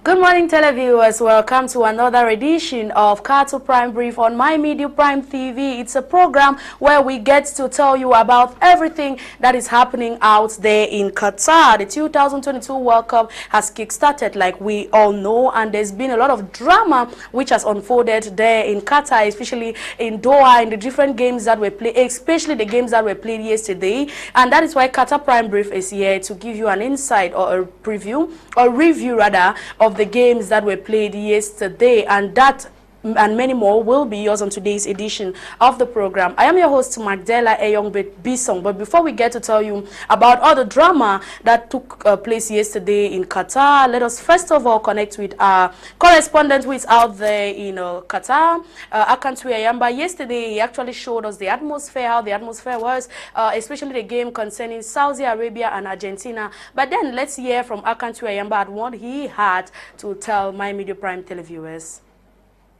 Good morning, televiewers. Welcome to another edition of Qatar Prime Brief on My Media Prime TV. It's a program where we get to tell you about everything that is happening out there in Qatar. The 2022 World Cup has kick-started, like we all know, and there's been a lot of drama which has unfolded there in Qatar, especially in Doha, in the different games that were played, especially the games that were played yesterday. And that is why Qatar Prime Brief is here to give you an insight or a preview, or review rather, of the games that were played yesterday, and that and many more will be yours on today's edition of the program. I am your host, Macdella, Eyong Bisong. But before we get to tell you about all the drama that took place yesterday in Qatar, let us first of all connect with our correspondent who is out there in Qatar, Akantwi Ayamba. Yesterday, he actually showed us the atmosphere, how the atmosphere was, especially the game concerning Saudi Arabia and Argentina. But then let's hear from Akantwi Ayamba at what he had to tell My Media Prime televiewers.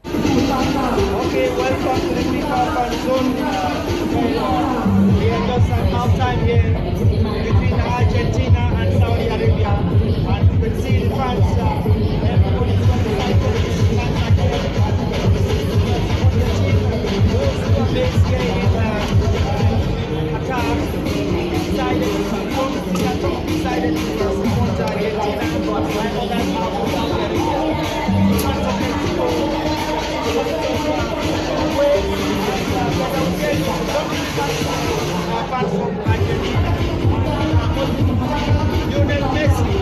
Okay, welcome to the FIFA fan zone. We are just at half time here between Argentina and Saudi Arabia. And you can see the fans, everybody's on the side of the fans are here. Those who are basically in Qatar decided to support Argentina. I know that's how Saudi Arabia. Fans of Mexico. Apart from Argentina, Lionel Messi,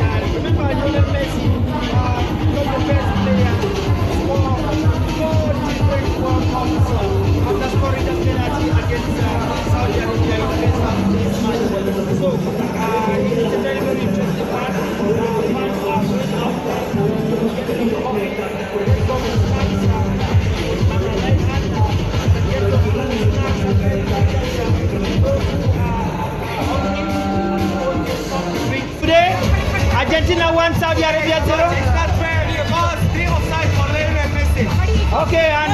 and remember Lionel Messi, the best player for 4 different World Cups after scoring the penalty against Saudi Arabia in this match. So it's a very, very interesting match. Fans are going out there, getting coffee, Today, Argentina won, Saudi Arabia 0. It's not fair. Because 3 offside for Lionel Messi. Okay, and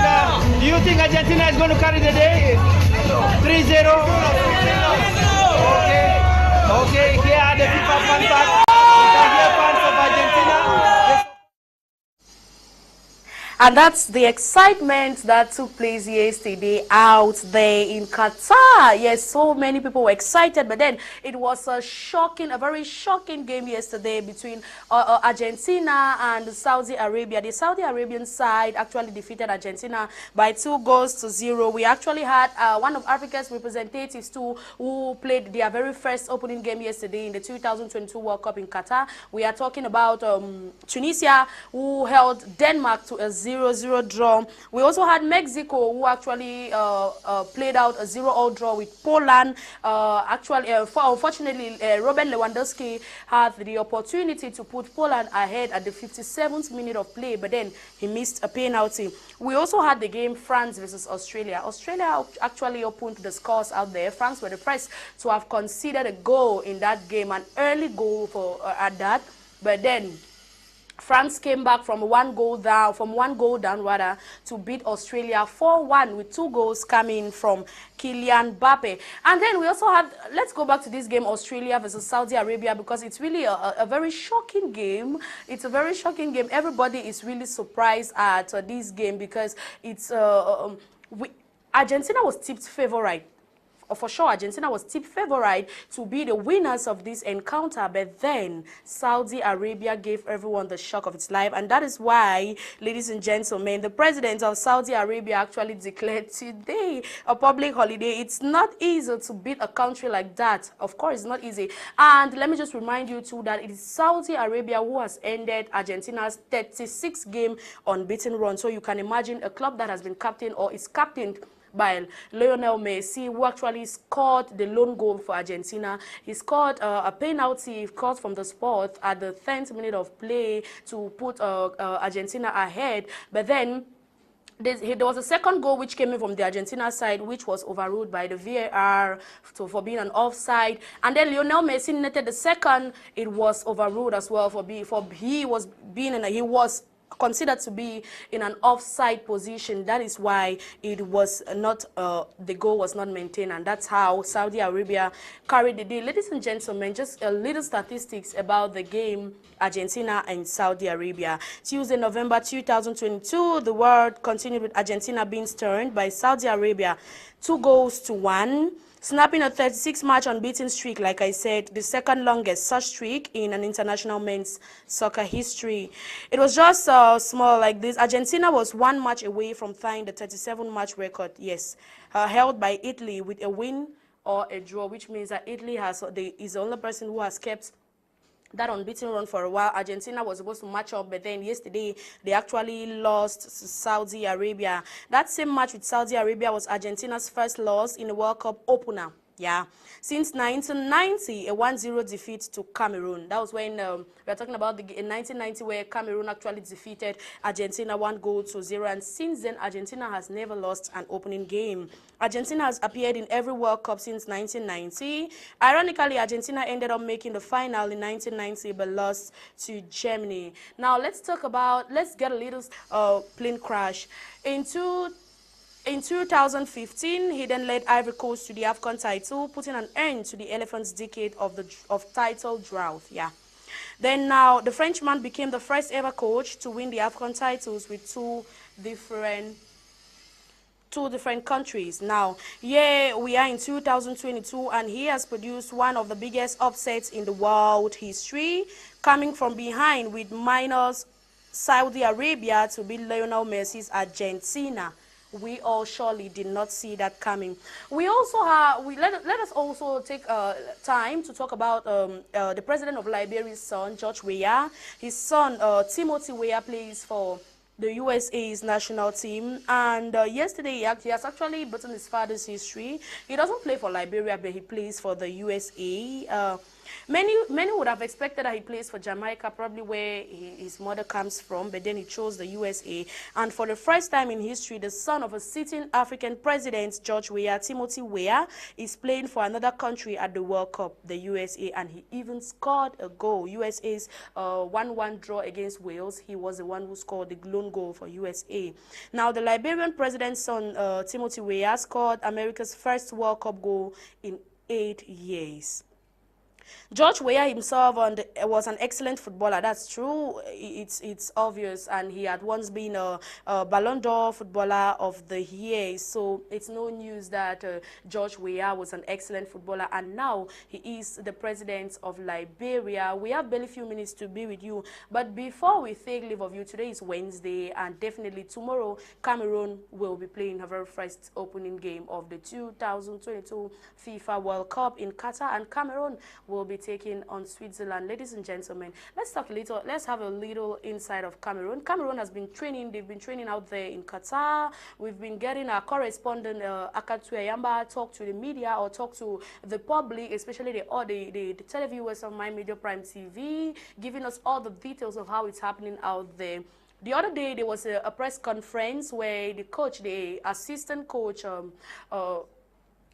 do you think Argentina is going to carry the day? 3-0. Okay, here are the FIFA fan back. You can hear fans of Argentina. And that's the excitement that took place yesterday out there in Qatar. Yes, so many people were excited, but then it was a very shocking game yesterday between Argentina and Saudi Arabia. The Saudi Arabian side actually defeated Argentina by 2-0. We actually had one of Africa's representatives too, who played their very first opening game yesterday in the 2022 World Cup in Qatar. We are talking about Tunisia, who held Denmark to a 0-0 draw. We also had Mexico, who actually played out a 0-0 draw with Poland. Unfortunately, Robert Lewandowski had the opportunity to put Poland ahead at the 57th minute of play, but then he missed a penalty. We also had the game France versus Australia. Australia actually opened the scores out there. France were the first to have conceded a goal in that game, an early goal at that, but then France came back from one goal down to beat Australia 4-1 with 2 goals coming from Kylian Mbappe. And then we also had, let's go back to this game, Australia versus Saudi Arabia, because it's really a very shocking game. It's a very shocking game. Everybody is really surprised at this game because it's Argentina was tipped favorite. For sure, Argentina was tipped favorite to be the winners of this encounter, but then Saudi Arabia gave everyone the shock of its life, and that is why, ladies and gentlemen, the president of Saudi Arabia actually declared today a public holiday. It's not easy to beat a country like that. Of course, it's not easy. And let me just remind you too that it is Saudi Arabia who has ended Argentina's 36-game unbeaten run. So you can imagine a club that has been captained or is captained by Lionel Messi, who actually scored the lone goal for Argentina. He scored a penalty caught from the spot at the 10th minute of play to put Argentina ahead. But then there was a second goal which came in from the Argentina side, which was overruled by the VAR for being an offside. And then Lionel Messi netted the second. It was overruled as well he was considered to be in an offside position. That is why it was not the goal was not maintained, and that's how Saudi Arabia carried the day. Ladies and gentlemen, just a little statistics about the game Argentina and Saudi Arabia. Tuesday, November 2022, the world continued with Argentina being stunned by Saudi Arabia 2-1, snapping a 36-match unbeaten streak, like I said, the second longest such streak in an international men's soccer history. It was just small like this. Argentina was 1 match away from tying the 37-match record, yes, held by Italy with a win or a draw, which means that Italy is the only person who has kept that unbeaten run for a while. Argentina was supposed to match up, but then yesterday they actually lost to Saudi Arabia. That same match with Saudi Arabia was Argentina's first loss in a World Cup opener. Yeah, since 1990, a 1-0 defeat to Cameroon. That was when we are talking about in 1990 where Cameroon actually defeated Argentina 1-0, and since then Argentina has never lost an opening game. Argentina has appeared in every World Cup since 1990. Ironically, Argentina ended up making the final in 1990 but lost to Germany. Now let's get a little plane crash. In 2015, he then led Ivory Coast to the AFCON title, putting an end to the Elephants' decade of title drought. Yeah. Then now, the Frenchman became the first ever coach to win the AFCON titles with two different countries. Now, yeah, we are in 2022, and he has produced one of the biggest upsets in the world history, coming from behind with minus Saudi Arabia to beat Lionel Messi's Argentina. We all surely did not see that coming. We also let us also take time to talk about the president of Liberia's son, George Weah. His son, Timothy Weah, plays for the USA's national team, and yesterday he has actually beaten his father's history. He doesn't play for Liberia, but he plays for the USA. Many would have expected that he plays for Jamaica, probably where his mother comes from, but then he chose the USA. And for the first time in history, the son of a sitting African president, George Weah, Timothy Weah, is playing for another country at the World Cup, the USA, and he even scored a goal. USA's 1-1 draw against Wales, he was the one who scored the lone goal for USA. Now, the Liberian president's son, Timothy Weah, scored America's first World Cup goal in 8 years. George Weah himself was an excellent footballer. That's true. It's obvious, and he had once been a Ballon d'Or footballer of the year. So it's no news that George Weah was an excellent footballer, and now he is the president of Liberia. We have barely a few minutes to be with you, but before we take leave of you, today is Wednesday, and definitely tomorrow Cameroon will be playing her very first opening game of the 2022 FIFA World Cup in Qatar, and Cameroon will be taking on Switzerland. Ladies and gentlemen, let's have a little insight of Cameroon. Cameroon has been training, they've been training out there in Qatar. We've been getting our correspondent Akatu Ayamba talk to the media or talk to the public, especially the televiewers of My Media Prime TV, giving us all the details of how it's happening out there. The other day, there was a press conference where the assistant coach,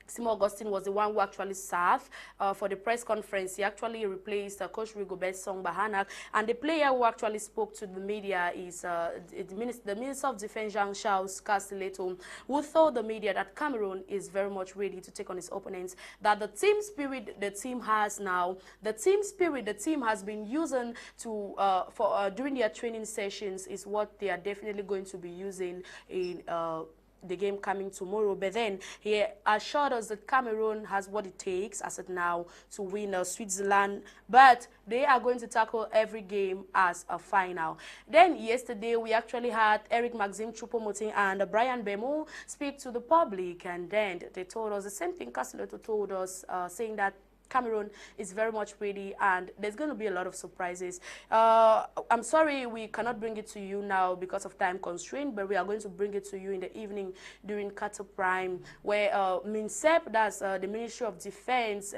Simo Augustine, was the one who actually served for the press conference. He actually replaced Coach Rigobert Song Bahanak, and the player who actually spoke to the media is the Minister of Defense, Jean-Charles Castelletto, who told the media that Cameroon is very much ready to take on its opponents, that the team spirit the team has now, the team spirit the team has been using during their training sessions is what they are definitely going to be using in the game coming tomorrow. But then he assured us that Cameroon has what it takes as of now to win Switzerland, but they are going to tackle every game as a final. Then yesterday we actually had Eric Maxime Choupo-Moting and Brian Bemo speak to the public, and then they told us the same thing Castelletto told us, saying that Cameroon is very much ready, and there's going to be a lot of surprises. I'm sorry we cannot bring it to you now because of time constraint, but we are going to bring it to you in the evening during Qatar Prime, where MINSEP, that's the Ministry of Defense,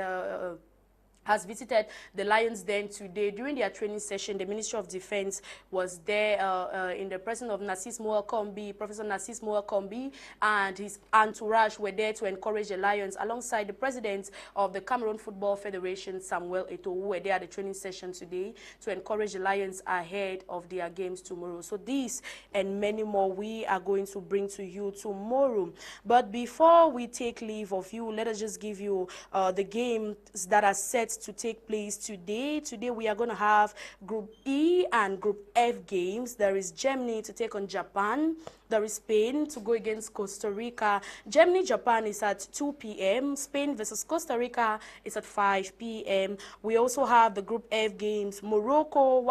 has visited the Lions Den today. During their training session, the Ministry of Defense was there in the presence of Professor Narcis Moakombi, and his entourage were there to encourage the Lions, alongside the president of the Cameroon Football Federation, Samuel Eto'o, who were there at the training session today to encourage the Lions ahead of their games tomorrow. So this and many more we are going to bring to you tomorrow. But before we take leave of you, let us just give you the games that are set to take place today. Today we are going to have Group E and Group F games. There is Germany to take on Japan. There is Spain to go against Costa Rica. Germany-Japan is at 2 p.m. Spain versus Costa Rica is at 5 p.m. We also have the Group F games. Morocco